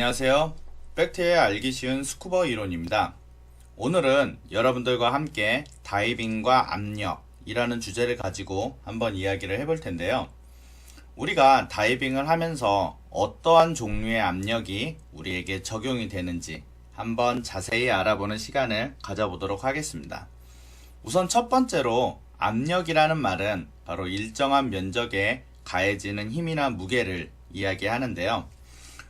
안녕하세요. 팩트에 알기 쉬운 스쿠버 이론입니다. 오늘은 여러분들과 함께 다이빙과 압력이라는 주제를 가지고 한번 이야기를 해볼 텐데요. 우리가 다이빙을 하면서 어떠한 종류의 압력이 우리에게 적용이 되는지 한번 자세히 알아보는 시간을 가져보도록 하겠습니다. 우선 첫 번째로 압력이라는 말은 바로 일정한 면적에 가해지는 힘이나 무게를 이야기하는데요.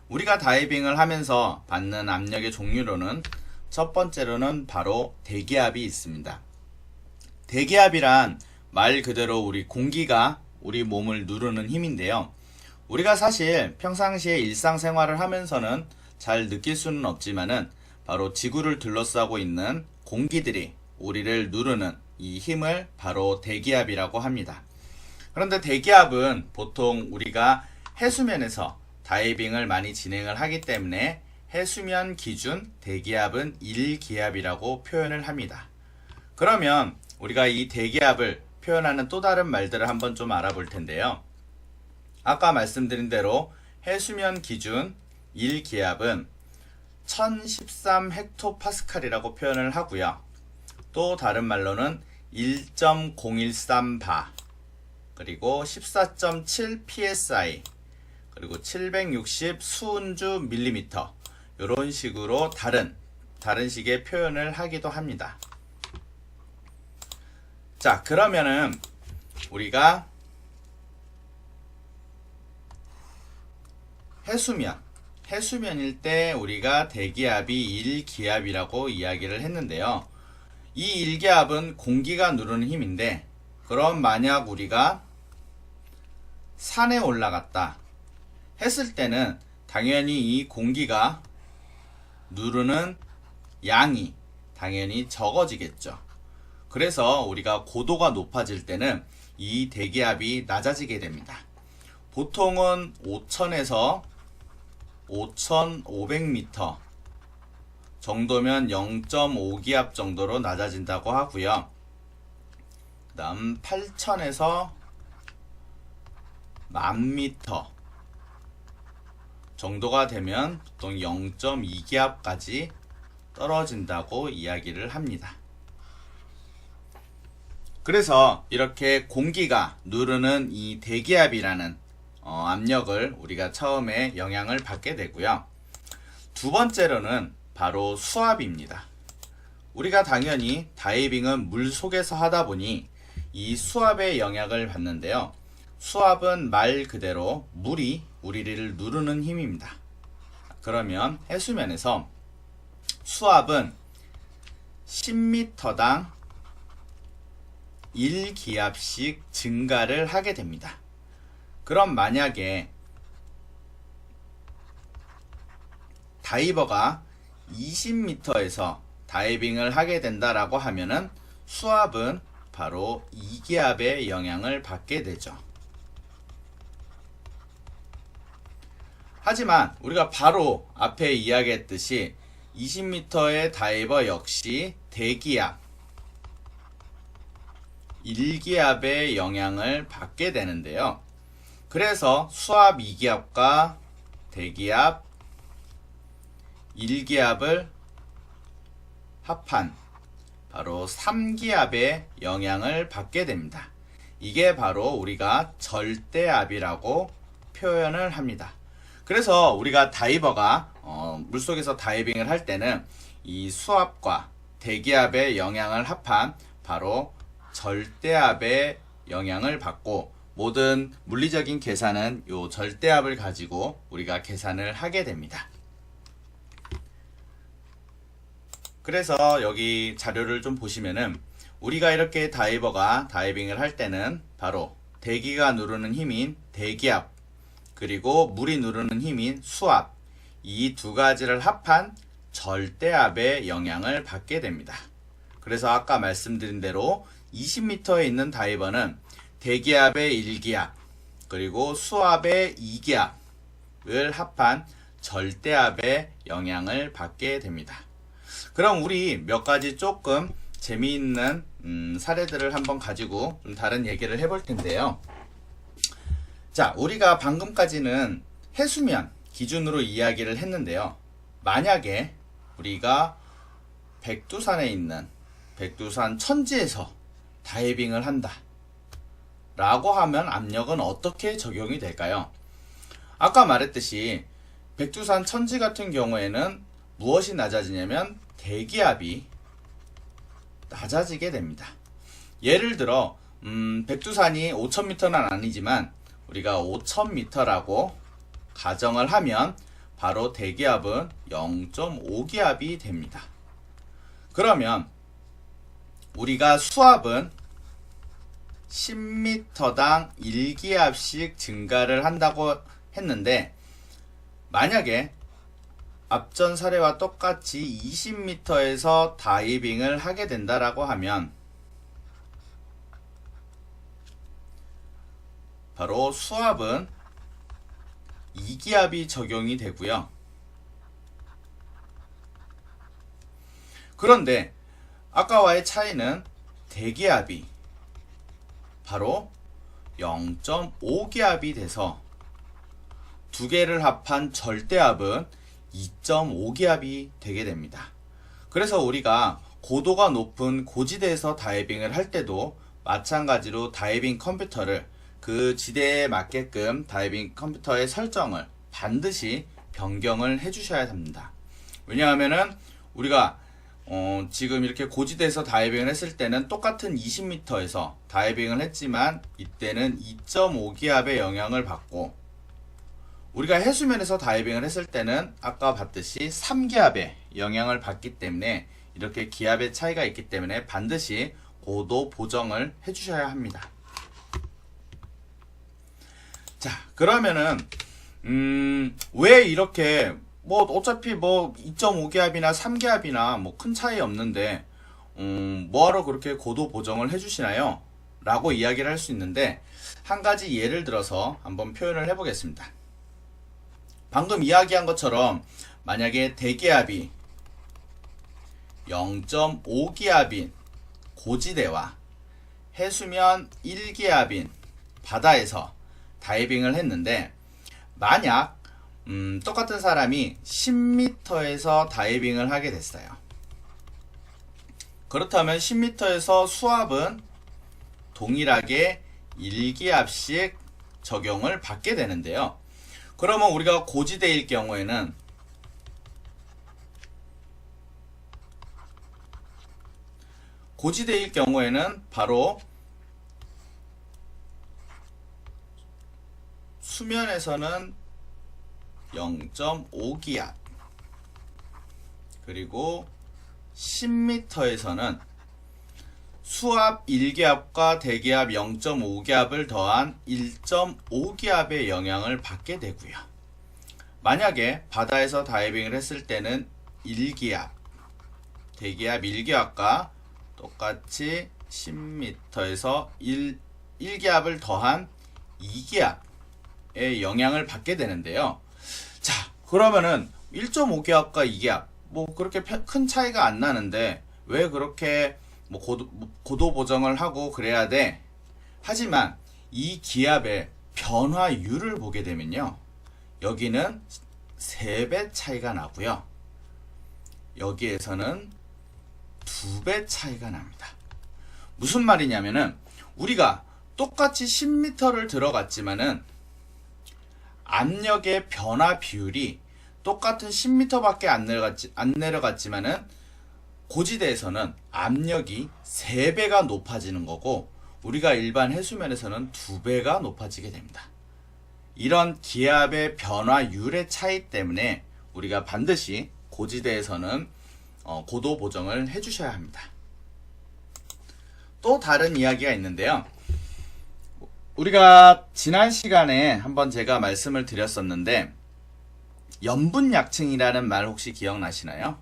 우리가 다이빙을 하면서 받는 압력의 종류로는 첫 번째로는 바로 대기압이 있습니다. 대기압이란 말 그대로 우리 공기가 우리 몸을 누르는 힘인데요. 우리가 사실 평상시에 일상생활을 하면서는 잘 느낄 수는 없지만은 바로 지구를 둘러싸고 있는 공기들이 우리를 누르는 이 힘을 바로 대기압이라고 합니다. 그런데 대기압은 보통 우리가 해수면에서 다이빙을 많이 진행을 하기 때문에 해수면 기준 대기압은 1기압이라고 표현을 합니다. 그러면 우리가 이 대기압을 표현하는 또 다른 말들을 한번 좀 알아볼 텐데요. 아까 말씀드린 대로 해수면 기준 1기압은 1013 헥토파스칼이라고 표현을 하고요. 또 다른 말로는 1.013 바, 그리고 14.7 psi, 그리고 760 수운주 밀리미터, 이런 식으로 다른 식의 표현을 하기도 합니다. 자, 그러면은 우리가 해수면일 때 우리가 대기압이 1기압이라고 이야기를 했는데요. 이 1기압은 공기가 누르는 힘인데, 그럼 만약 우리가 산에 올라갔다 했을 때는 당연히 이 공기가 누르는 양이 당연히 적어지겠죠. 그래서 우리가 고도가 높아질 때는 이 대기압이 낮아지게 됩니다. 보통은 5000에서 5500m 정도면 0.5기압 정도로 낮아진다고 하고요. 그 다음 8000에서 10,000m 정도가 되면 보통 0.2기압까지 떨어진다고 이야기를 합니다. 그래서 이렇게 공기가 누르는 이 대기압이라는 압력을 우리가 처음에 영향을 받게 되고요. 두 번째로는 바로 수압입니다. 우리가 당연히 다이빙은 물 속에서 하다 보니 이 수압의 영향을 받는데요. 수압은 말 그대로 물이 우리를 누르는 힘입니다. 그러면 해수면에서 수압은 10m당 1기압씩 증가를 하게 됩니다. 그럼 만약에 다이버가 20m에서 다이빙을 하게 된다라고 하면은 수압은 바로 2기압의 영향을 받게 되죠. 하지만 우리가 바로 앞에 이야기했듯이 20m의 다이버 역시 대기압 1기압의 영향을 받게 되는데요. 그래서 수압 2기압과 대기압 1기압을 합한 바로 3기압의 영향을 받게 됩니다. 이게 바로 우리가 절대압이라고 표현을 합니다. 그래서 우리가 다이버가 물속에서 다이빙을 할 때는 이 수압과 대기압의 영향을 합한 바로 절대압의 영향을 받고, 모든 물리적인 계산은 이 절대압을 가지고 우리가 계산을 하게 됩니다. 그래서 여기 자료를 좀 보시면은 우리가 이렇게 다이버가 다이빙을 할 때는 바로 대기가 누르는 힘인 대기압, 그리고 물이 누르는 힘인 수압, 이 두 가지를 합한 절대압의 영향을 받게 됩니다. 그래서 아까 말씀드린 대로 20m에 있는 다이버는 대기압의 1기압 그리고 수압의 2기압을 합한 절대압의 영향을 받게 됩니다. 그럼 우리 몇 가지 조금 재미있는 사례들을 한번 가지고 좀 다른 얘기를 해볼 텐데요. 자, 우리가 방금까지는 기준으로 이야기를 했는데요. 만약에 우리가 백두산에 있는 백두산 천지에서 다이빙을 한다 라고 하면 압력은 어떻게 적용이 될까요? 아까 말했듯이 백두산 천지 같은 경우에는 무엇이 낮아지냐면 대기압이 낮아지게 됩니다. 예를 들어 백두산이 5000m는 아니지만 우리가 5000m라고 가정을 하면 바로 대기압은 0.5기압이 됩니다. 그러면 우리가 수압은 10m당 1기압씩 증가를 한다고 했는데, 만약에 앞전 사례와 똑같이 20m에서 다이빙을 하게 된다라고 하면 바로 수압은 2기압이 적용이 되고요. 그런데 아까와의 차이는 대기압이 바로 0.5기압이 돼서 두 개를 합한 절대압은 2.5기압이 되게 됩니다. 그래서 우리가 고도가 높은 고지대에서 다이빙을 할 때도 마찬가지로 다이빙 컴퓨터를 그 지대에 맞게끔 다이빙 컴퓨터의 설정을 반드시 변경을 해주셔야 합니다. 왜냐하면은 우리가 지금 이렇게 고지대에서 다이빙을 했을 때는 똑같은 20m에서 다이빙을 했지만 이때는 2.5기압의 영향을 받고, 우리가 해수면에서 다이빙을 했을 때는 아까 봤듯이 3기압의 영향을 받기 때문에 이렇게 기압의 차이가 있기 때문에 반드시 고도 보정을 해주셔야 합니다. 자, 그러면은 왜 이렇게 어차피 2.5기압이나 3기압이나 큰 차이 없는데 뭐하러 그렇게 고도 보정을 해주시나요? 라고 이야기를 할 수 있는데, 한 가지 예를 들어서 한번 표현을 해보겠습니다. 방금 이야기한 것처럼 만약에 대기압이 0.5기압인 고지대와 해수면 1기압인 바다에서 다이빙을 했는데, 만약 똑같은 사람이 10m에서 다이빙을 하게 됐어요. 그렇다면 10m에서 수압은 동일하게 1기압씩 적용을 받게 되는데요. 그러면 우리가 고지대일 경우에는 바로 수면에서는 0.5기압, 그리고 10m에서는 수압 1기압과 대기압 0.5기압을 더한 1.5기압의 영향을 받게 되고요. 만약에 바다에서 다이빙을 했을 때는 1기압, 대기압 1기압과 똑같이 10m에서 1기압을 더한 2기압의 영향을 받게 되는데요. 자, 그러면은 1.5기압과 2기압 그렇게 큰 차이가 안 나는데 왜 그렇게 고도 보정을 하고 그래야 돼? 하지만 이 기압의 변화율을 보게 되면요, 여기는 3배 차이가 나고요, 여기에서는 2배 차이가 납니다. 무슨 말이냐면은 우리가 똑같이 10m를 들어갔지만은 압력의 변화 비율이 똑같은 10m밖에 안 내려갔지만은 고지대에서는 압력이 3배가 높아지는 거고, 우리가 일반 해수면에서는 2배가 높아지게 됩니다. 이런 기압의 변화율의 차이 때문에 우리가 반드시 고지대에서는 고도 보정을 해주셔야 합니다. 또 다른 이야기가 있는데요. 우리가 지난 시간에 한번 제가 말씀을 드렸었는데, 염분약층이라는 말 혹시 기억나시나요?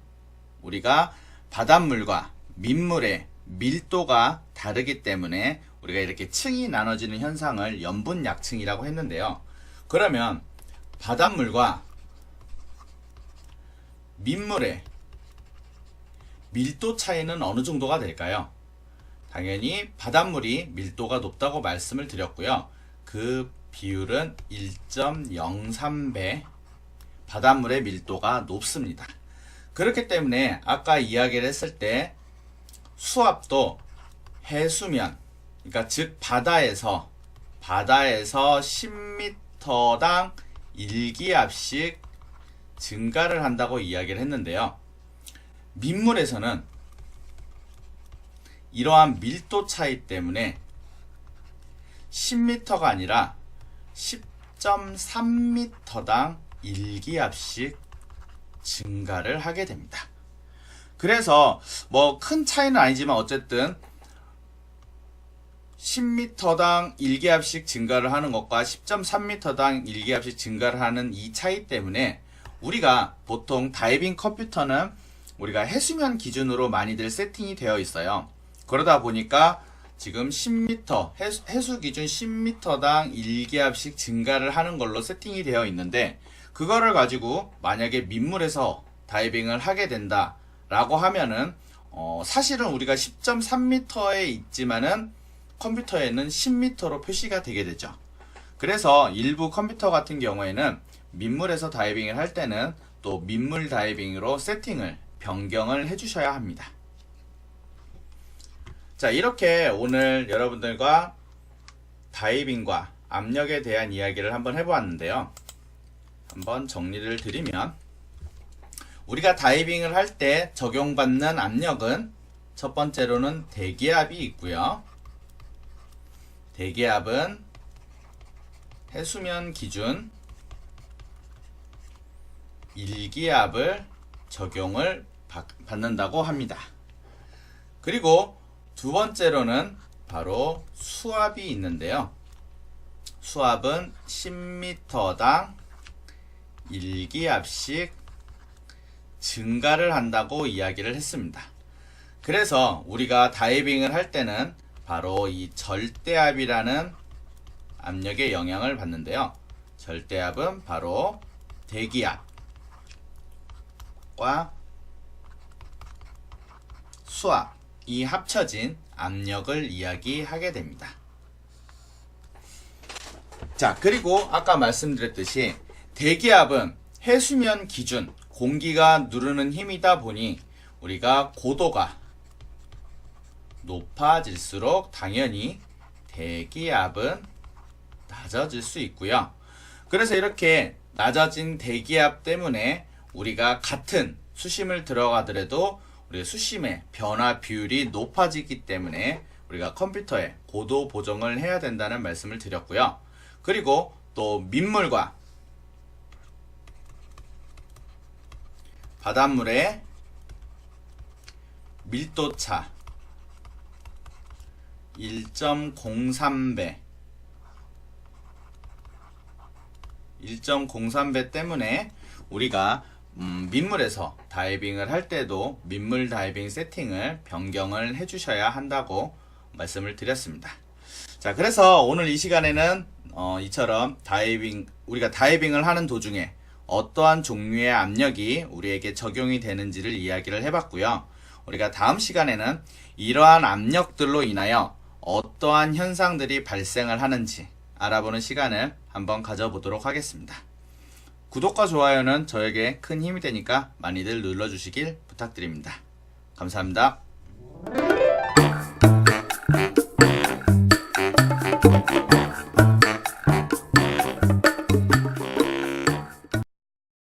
우리가 바닷물과 민물의 밀도가 다르기 때문에 우리가 이렇게 층이 나눠지는 현상을 염분약층이라고 했는데요. 그러면 바닷물과 민물의 밀도 차이는 어느 정도가 될까요? 당연히 바닷물이 밀도가 높다고 말씀을 드렸고요. 그 비율은 1.03배 바닷물의 밀도가 높습니다. 그렇기 때문에 아까 이야기를 했을 때 수압도 해수면, 그러니까 즉 바다에서 10m당 1기압씩 증가를 한다고 이야기를 했는데요. 민물에서는 이러한 밀도 차이 때문에 10m가 아니라 10.3m당 1기압씩 증가를 하게 됩니다. 그래서 뭐 큰 차이는 아니지만 어쨌든 10m당 1기압씩 증가를 하는 것과 10.3m당 1기압씩 증가를 하는 이 차이 때문에 우리가 보통 다이빙 컴퓨터는 우리가 해수면 기준으로 많이들 세팅이 되어 있어요. 그러다 보니까 지금 10m, 해수 기준 10m당 1기압씩 증가를 하는 걸로 세팅이 되어 있는데, 그거를 가지고 만약에 민물에서 다이빙을 하게 된다 라고 하면은 사실은 우리가 10.3m에 있지만은 컴퓨터에는 10m로 표시가 되게 되죠. 그래서 일부 컴퓨터 같은 경우에는 민물에서 다이빙을 할 때는 또 민물 다이빙으로 세팅을 변경을 해주셔야 합니다. 자, 이렇게 오늘 여러분들과 다이빙과 압력에 대한 이야기를 한번 해보았는데요. 한번 정리를 드리면, 우리가 다이빙을 할 때 적용받는 압력은 첫 번째로는 대기압이 있고요. 대기압은 해수면 기준 1기압을 적용을 받는다고 합니다. 그리고 두 번째로는 바로 수압이 있는데요. 수압은 10m당 1기압씩 증가를 한다고 이야기를 했습니다. 그래서 우리가 다이빙을 할 때는 바로 이 절대압이라는 압력의 영향을 받는데요. 절대압은 바로 대기압과 수압이 합쳐진 압력을 이야기하게 됩니다. 자, 그리고 아까 말씀드렸듯이 대기압은 해수면 기준 공기가 누르는 힘이다 보니 우리가 고도가 높아질수록 당연히 대기압은 낮아질 수 있고요. 그래서 이렇게 낮아진 대기압 때문에 우리가 같은 수심을 들어가더라도 우리 수심의 변화 비율이 높아지기 때문에 우리가 컴퓨터에 고도 보정을 해야 된다는 말씀을 드렸고요. 그리고 또 민물과 바닷물의 밀도차 1.03배 때문에 우리가 민물에서 다이빙을 할 때도 민물 다이빙 세팅을 변경을 해주셔야 한다고 말씀을 드렸습니다. 자, 그래서 오늘 이 시간에는 이처럼 우리가 다이빙을 하는 도중에 어떠한 종류의 압력이 우리에게 적용이 되는지를 이야기를 해봤고요. 우리가 다음 시간에는 이러한 압력들로 인하여 어떠한 현상들이 발생을 하는지 알아보는 시간을 한번 가져보도록 하겠습니다. 구독과 좋아요는 저에게 큰 힘이 되니까 많이들 눌러주시길 부탁드립니다. 감사합니다.